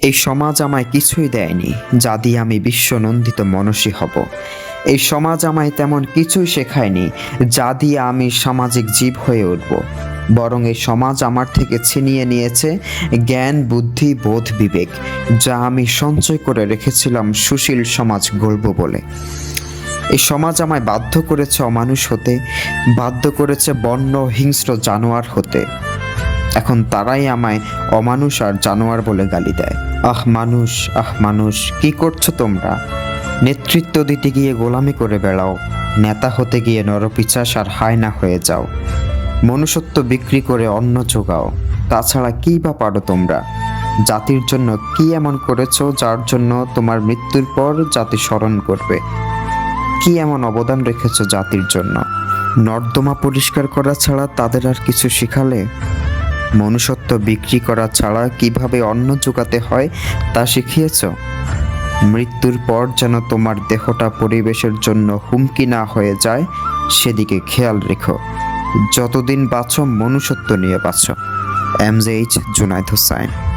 এই সমাজ আমায় কিছুই দেয়নি যা দিয়ে আমি বিশ্বনন্দিত মনস্বী হব। এই সমাজ আমায় তেমন কিছুই শেখায়নি যা দিয়ে আমি সামাজিক জীব হয়ে উঠব। বরং এই সমাজ আমার থেকে ছিনিয়ে নিয়েছে জ্ঞান, বুদ্ধি, বোধ, বিবেক, যা আমি সঞ্চয় করে রেখেছিলাম সুশীল সমাজ গড়ব বলে। এই সমাজ আমায় বাধ্য করেছে অমানুষ হতে, বাধ্য করেছে বন্য হিংস্র জানোয়ার হতে। এখন তারাই আমায় অমানুষ আর জানোয়ার বলে গালি দেয়। আহ মানুষ, কি করছো তোমরা? নেতৃত্ব দিতে গিয়ে গোলামি করে বেড়াও, নেতা হতে গিয়ে নরপিশাচ আর হায়না হয়ে যাও, মনুষ্যত্ব বিক্রি করে অন্ন জোগাও। তাছাড়া কী বা পারো তোমরা? জাতির জন্য কি এমন করেছো যার জন্য তোমার মৃত্যুর পর জাতি স্মরণ করবে? কি এমন অবদান রেখেছো জাতির জন্য? নর্দমা পরিষ্কার করা ছাড়া তাদের আর কিছু শিখালে? মনুষ্যত্ব বিক্রি করা ছাড়া কিভাবে অন্ন জোগাতে হয় তা শিখিয়েছ? মৃত্যুর পর যেন তোমার দেহটা পরিবেশের জন্য হুমকি না হয়ে যায় সেদিকে খেয়াল রেখো। যতদিন বাঁচো মনুষ্যত্ব নিয়ে বাঁচো। MJH জুনায়েদ হোসাইন।